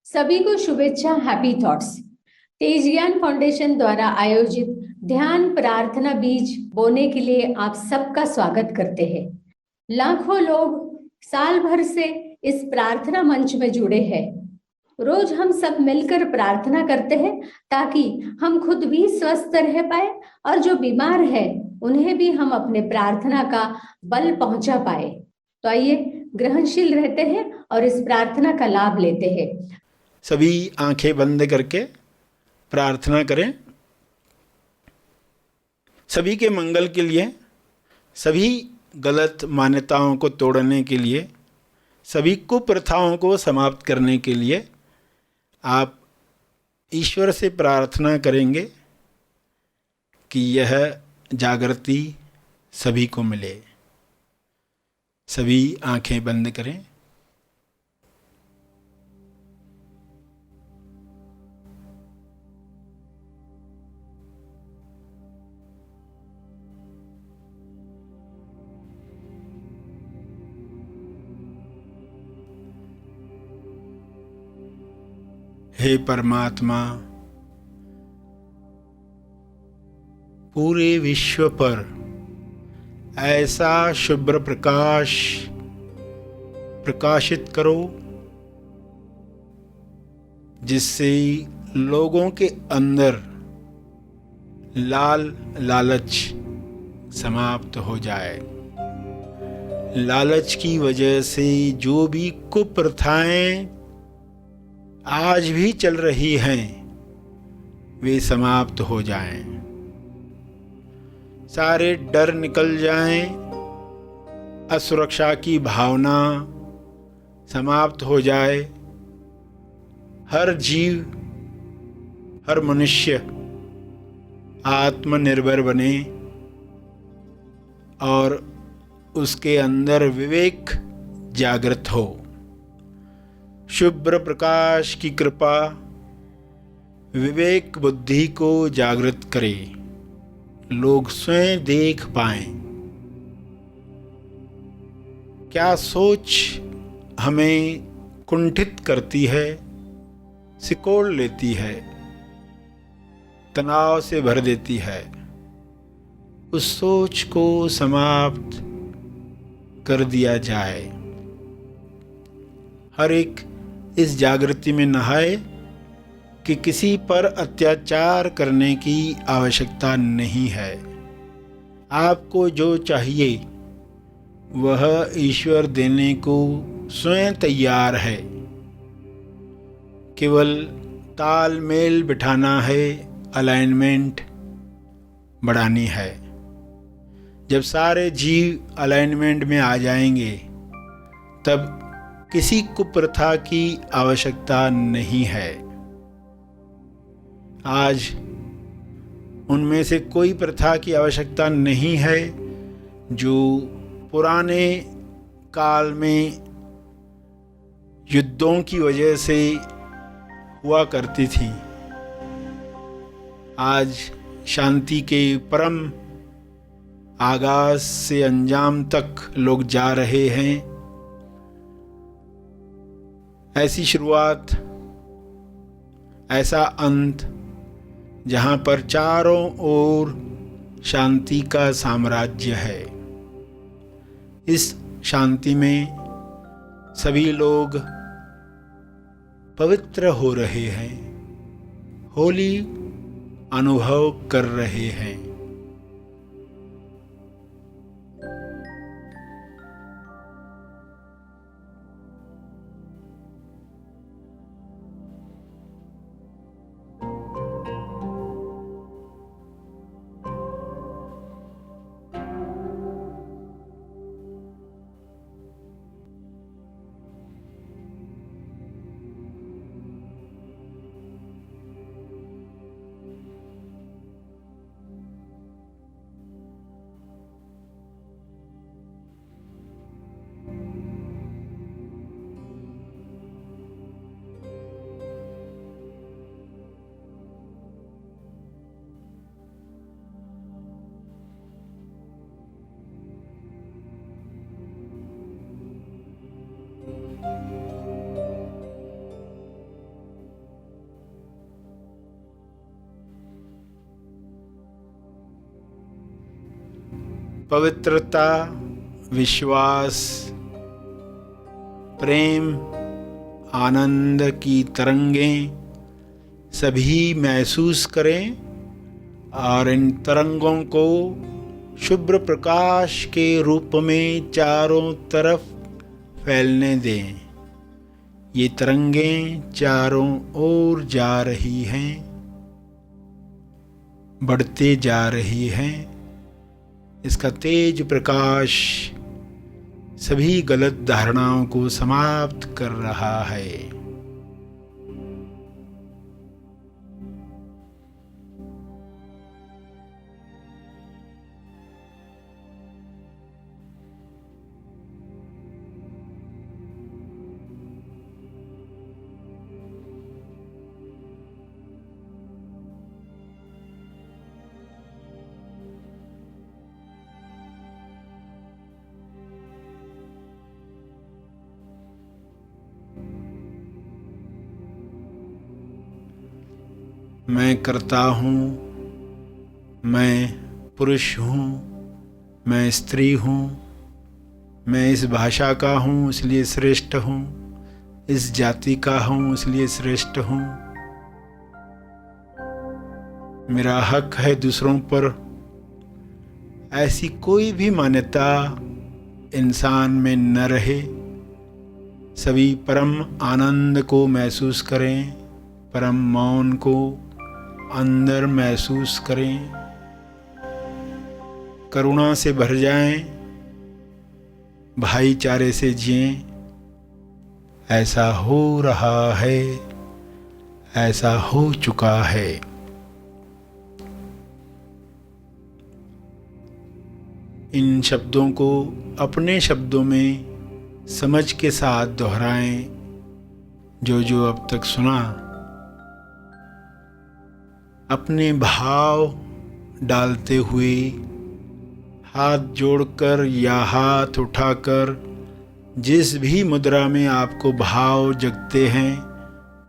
सभी को शुभेच्छा, हैप्पी थॉट्स। तेज ज्ञान फाउंडेशन द्वारा आयोजित ध्यान प्रार्थना बीज बोने के लिए आप सबका स्वागत करते हैं। लाखों लोग साल भर से इस प्रार्थना मंच में जुड़े हैं। रोज हम सब मिलकर प्रार्थना करते हैं ताकि हम खुद भी स्वस्थ रह पाए और जो बीमार है उन्हें भी हम अपने प्रार्थना का बल पहुंचा पाए। तो आइए ग्रहणशील रहते हैं और इस प्रार्थना का लाभ लेते हैं। सभी आंखें बंद करके प्रार्थना करें। सभी के मंगल के लिए, सभी गलत मान्यताओं को तोड़ने के लिए, सभी कुप्रथाओं को समाप्त करने के लिए आप ईश्वर से प्रार्थना करेंगे कि यह जागृति सभी को मिले। सभी आंखें बंद करें। हे परमात्मा, पूरे विश्व पर ऐसा शुभ्र प्रकाश प्रकाशित करो जिससे लोगों के अंदर लालच समाप्त हो जाए। लालच की वजह से जो भी कुप्रथाएं आज भी चल रही हैं वे समाप्त हो जाएं। सारे डर निकल जाएं, असुरक्षा की भावना समाप्त हो जाए। हर जीव, हर मनुष्य आत्मनिर्भर बने और उसके अंदर विवेक जागृत हो। शुभ्र प्रकाश की कृपा विवेक बुद्धि को जागृत करे, लोग स्वयं देख पाएं क्या सोच हमें कुंठित करती है, सिकोड़ लेती है, तनाव से भर देती है। उस सोच को समाप्त कर दिया जाए। हर एक इस जागृति में नहाए कि किसी पर अत्याचार करने की आवश्यकता नहीं है। आपको जो चाहिए वह ईश्वर देने को स्वयं तैयार है। केवल तालमेल बिठाना है, अलाइनमेंट बढ़ानी है। जब सारे जीव अलाइनमेंट में आ जाएंगे तब किसी कुप्रथा की आवश्यकता नहीं है। आज उनमें से कोई प्रथा की आवश्यकता नहीं है जो पुराने काल में युद्धों की वजह से हुआ करती थी। आज शांति के परम आगाज से अंजाम तक लोग जा रहे हैं। ऐसी शुरुआत, ऐसा अंत जहाँ पर चारों ओर शांति का साम्राज्य है। इस शांति में सभी लोग पवित्र हो रहे हैं, होली अनुभव कर रहे हैं। पवित्रता, विश्वास, प्रेम, आनंद की तरंगें सभी महसूस करें और इन तरंगों को शुभ्र प्रकाश के रूप में चारों तरफ फैलने दें। ये तरंगें चारों ओर जा रही हैं, बढ़ते जा रही हैं। इसका तेज प्रकाश सभी गलत धारणाओं को समाप्त कर रहा है। मैं करता हूँ, मैं पुरुष हूँ, मैं स्त्री हूँ, मैं इस भाषा का हूँ इसलिए श्रेष्ठ हूँ, इस जाति का हूँ इसलिए श्रेष्ठ हूँ। मेरा हक है दूसरों पर। ऐसी कोई भी मान्यता इंसान में न रहे। सभी परम आनंद को महसूस करें, परम मौन को अंदर महसूस करें, करुणा से भर जाएं, भाईचारे से जिएं। ऐसा हो रहा है, ऐसा हो चुका है। इन शब्दों को अपने शब्दों में समझ के साथ दोहराएं। जो जो अब तक सुना, अपने भाव डालते हुए हाथ जोड़कर या हाथ उठाकर जिस भी मुद्रा में आपको भाव जगते हैं,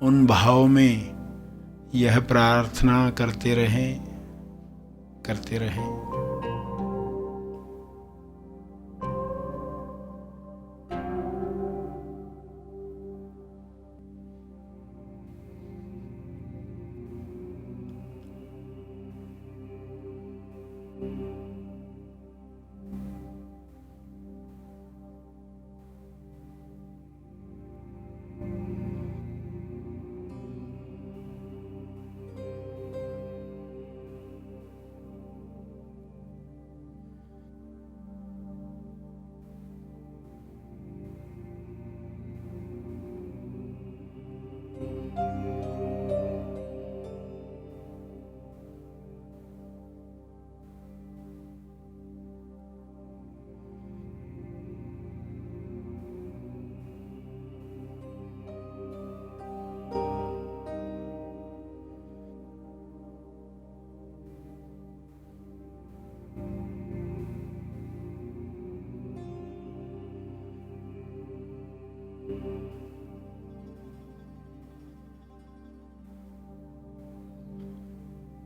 उन भाव में यह प्रार्थना करते रहें, करते रहें।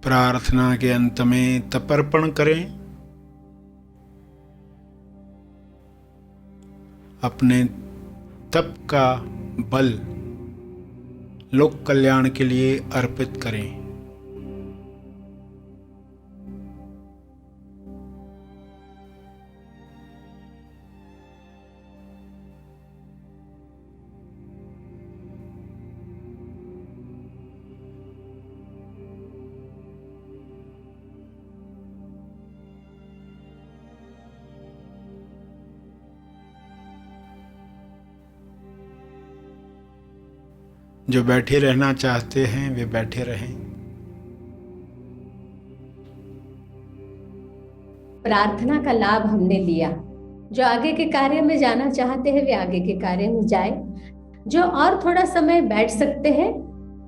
प्रार्थना के अंत में तर्पण करें। अपने तप का बल लोक कल्याण के लिए अर्पित करें। जो बैठे रहना चाहते हैं वे बैठे रहें। प्रार्थना का लाभ हमने लिया। जो आगे के कार्य में जाना चाहते हैं वे आगे के कार्य में जाए। जो और थोड़ा समय बैठ सकते हैं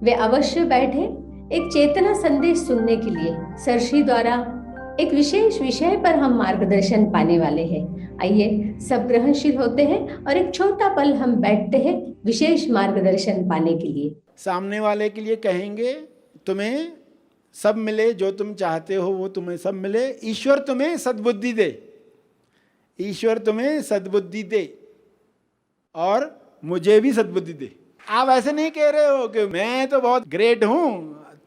वे अवश्य बैठे। एक चेतना संदेश सुनने के लिए सरश्री द्वारा एक विशेष विषय पर हम मार्गदर्शन पाने वाले हैं। आइए सब ग्रहणशील होते हैं और एक छोटा पल हम बैठते हैं विशेष मार्गदर्शन पाने के लिए। सामने वाले के लिए कहेंगे, तुम्हें सब मिले, जो तुम चाहते हो वो तुम्हें सब मिले, ईश्वर तुम्हें सद्बुद्धि दे। ईश्वर तुम्हें सद्बुद्धि दे और मुझे भी सद्बुद्धि दे। आप ऐसे नहीं कह रहे हो कि मैं तो बहुत ग्रेट हूं,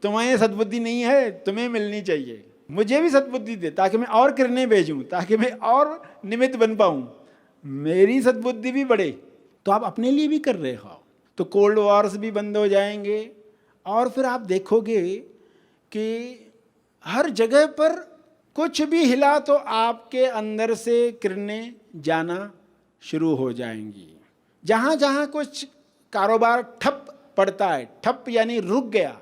तुम्हें सद्बुद्धि नहीं है, तुम्हें मिलनी चाहिए, मुझे भी सद्बुद्धि दे ताकि मैं और किरणें भेजूं, ताकि मैं और निमित्त बन पाऊं, मेरी सद्बुद्धि भी बढ़े। तो आप अपने लिए भी कर रहे हो, तो कोल्ड वॉर्स भी बंद हो जाएंगे। और फिर आप देखोगे कि हर जगह पर कुछ भी हिला तो आपके अंदर से किरणें जाना शुरू हो जाएंगी। जहाँ जहाँ कुछ कारोबार ठप पड़ता है, ठप यानी रुक गया,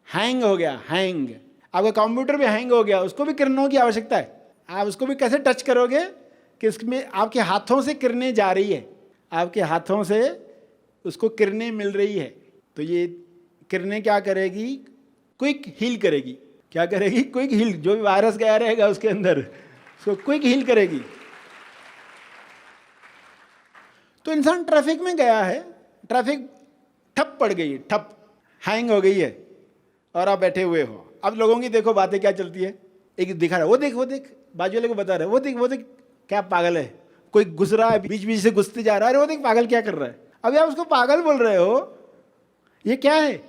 हैंग हो गया, हैंग, आपका कंप्यूटर भी हैंग हो गया, उसको भी किरणों की आवश्यकता है। आप उसको भी कैसे टच करोगे कि इसमें आपके हाथों से किरणें जा रही है, आपके हाथों से उसको किरणें मिल रही है। तो ये किरणें क्या करेगी? क्विक हील करेगी। क्या करेगी? Quick heal. जो भी वायरस गया रहेगा उसके अंदर, उसको क्विक हील करेगी। तो इंसान ट्रैफिक में गया है, ट्रैफिक ठप पड़ गई है, ठप हैंग हो गई है, और आप बैठे हुए हो। अब लोगों की देखो बातें क्या चलती है, एक दिखा रहा है, वो देख बाजू वाले को बता रहा है, वो देख क्या पागल है, कोई घुस रहा है, बीच बीच से घुसते जा रहा है, अरे वो देख पागल क्या कर रहा है। अभी आप उसको पागल बोल रहे हो, ये क्या है?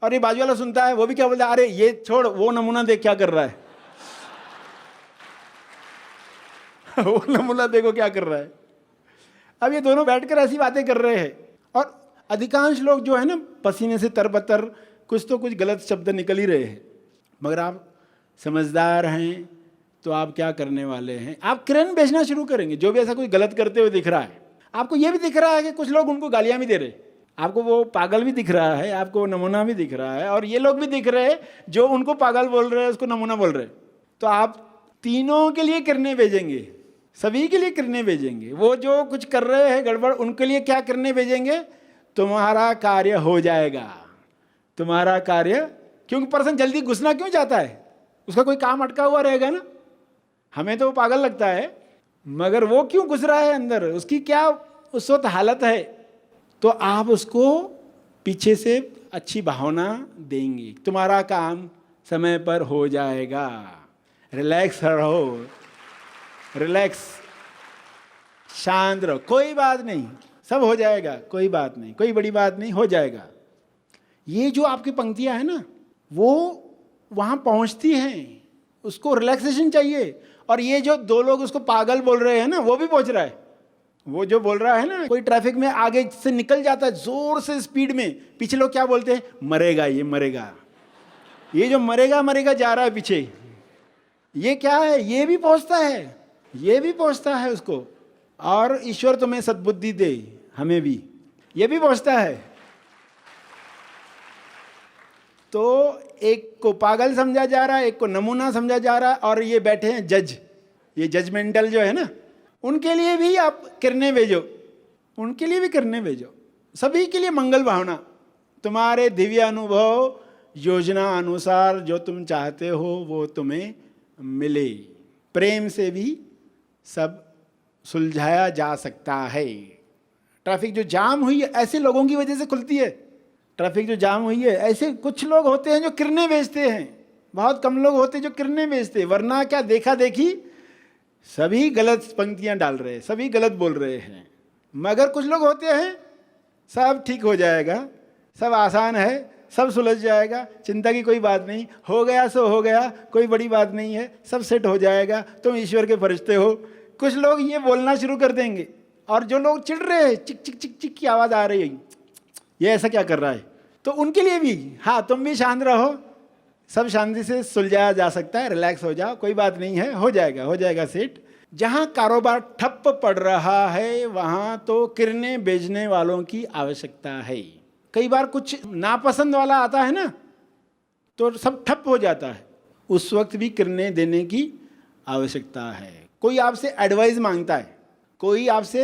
और ये बाजू वाला सुनता है, वो भी क्या बोलता है, अरे ये छोड़, वो नमूना देख क्या कर रहा है वो नमूना देखो क्या कर रहा है। अब ये दोनों बैठकर ऐसी बातें कर रहे हैं, और अधिकांश लोग जो है ना, पसीने से तरबतर कुछ तो कुछ गलत शब्द निकल ही रहे हैं। मगर आप समझदार हैं तो आप क्या करने वाले हैं? आप किरण भेजना शुरू करेंगे। जो भी ऐसा कुछ गलत करते हुए दिख रहा है, आपको ये भी दिख रहा है कि कुछ लोग उनको गालियां भी दे रहे, आपको वो पागल भी दिख रहा है, आपको नमूना भी दिख रहा है, और ये लोग भी दिख रहे हैं जो उनको पागल बोल रहे हैं, उसको नमूना बोल रहे हैं। तो आप तीनों के लिए किरणें भेजेंगे, सभी के लिए किरणें भेजेंगे। वो जो कुछ कर रहे हैं गड़बड़, उनके लिए क्या किरणें भेजेंगे? तुम्हारा कार्य हो जाएगा, तुम्हारा कार्य। क्योंकि पर्सन जल्दी घुसना क्यों चाहता है? उसका कोई काम अटका हुआ रहेगा ना। हमें तो वो पागल लगता है, मगर वो क्यों घुस रहा है अंदर, उसकी क्या उस वक्त हालत है। तो आप उसको पीछे से अच्छी भावना देंगे, तुम्हारा काम समय पर हो जाएगा, रिलैक्स रहो, रिलैक्स, शांत रहो, कोई बात नहीं, सब हो जाएगा, कोई बात नहीं, कोई बड़ी बात नहीं, हो जाएगा। ये जो आपकी पंक्तियां है ना, वो वहां पहुंचती हैं, उसको रिलैक्सेशन चाहिए। और ये जो दो लोग उसको पागल बोल रहे हैं ना, वो भी पहुंच रहा है। वो जो बोल रहा है ना, कोई ट्रैफिक में आगे से निकल जाता है जोर से स्पीड में, पीछे लोग क्या बोलते हैं? मरेगा, ये मरेगा। ये जो मरेगा मरेगा जा रहा है पीछे, ये क्या है? ये भी पहुंचता है, ये भी पहुंचता है उसको। और ईश्वर तुम्हें सद्बुद्धि दे, हमें भी, ये भी पहुंचता है। तो एक को पागल समझा जा रहा है, एक को नमूना समझा जा रहा है, और ये बैठे हैं जज, ये जजमेंटल जो है ना, उनके लिए भी आप किरणें भेजो, उनके लिए भी किरणें भेजो। सभी के लिए मंगल भावना, तुम्हारे दिव्य अनुभव योजना अनुसार जो तुम चाहते हो वो तुम्हें मिले। प्रेम से भी सब सुलझाया जा सकता है। ट्रैफिक जो जाम हुई है, ऐसे लोगों की वजह से खुलती है। ट्रैफिक जो जाम हुई है, ऐसे कुछ लोग होते हैं जो किरणें भेजते हैं, बहुत कम लोग होते हैं जो किरणें भेजते हैं। वरना क्या देखा देखी, सभी गलत पंक्तियां डाल रहे हैं, सभी गलत बोल रहे हैं। मगर कुछ लोग होते हैं, सब ठीक हो जाएगा, सब आसान है, सब सुलझ जाएगा, चिंता की कोई बात नहीं, हो गया सो हो गया, कोई बड़ी बात नहीं है, सब सेट हो जाएगा, तुम ईश्वर के फरिश्ते हो। कुछ लोग ये बोलना शुरू कर देंगे, और जो लोग चिढ़ रहे हैं, चिक चिक चिक चिक की आवाज़ आ रही है, ये ऐसा क्या कर रहा है, तो उनके लिए भी, हाँ तुम भी शांत रहो, सब शांति से सुलझाया जा सकता है, रिलैक्स हो जाओ, कोई बात नहीं है, हो जाएगा सेट। जहाँ कारोबार ठप पड़ रहा है वहाँ तो किरणें भेजने वालों की आवश्यकता है। कई बार कुछ नापसंद वाला आता है ना, तो सब ठप हो जाता है, उस वक्त भी किरणें देने की आवश्यकता है। कोई आपसे एडवाइस मांगता है, कोई आपसे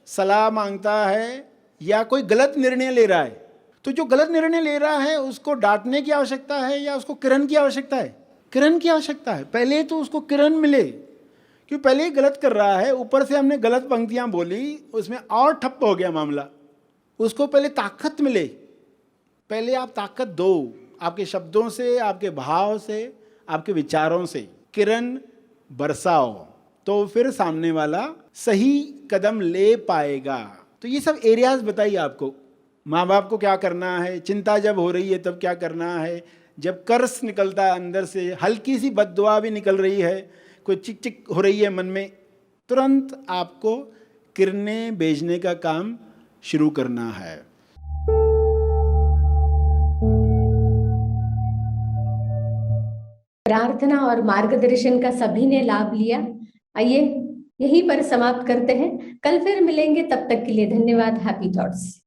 सलाह मांगता है, या कोई गलत निर्णय ले रहा है, तो जो गलत निर्णय ले रहा है उसको डांटने की आवश्यकता है या उसको किरण की आवश्यकता है? किरण की आवश्यकता है। पहले तो उसको किरण मिले, क्योंकि पहले ही गलत कर रहा है, ऊपर से हमने गलत पंक्तियां बोली, उसमें और ठप्प हो गया मामला। उसको पहले ताकत मिले, पहले आप ताकत दो, आपके शब्दों से, आपके भाव से, आपके विचारों से किरण बरसाओ, तो फिर सामने वाला सही कदम ले पाएगा। तो ये सब एरियाज बताइए आपको। माँ बाप को क्या करना है, चिंता जब हो रही है तब क्या करना है, जब कर्स निकलता है अंदर से, हल्की सी बद्दुआ भी निकल रही है, कोई चिक चिक हो रही है मन में, तुरंत आपको किरणें भेजने का काम शुरू करना है। प्रार्थना और मार्गदर्शन का सभी ने लाभ लिया। आइए यहीं पर समाप्त करते हैं, कल फिर मिलेंगे, तब तक के लिए धन्यवाद। Happy thoughts.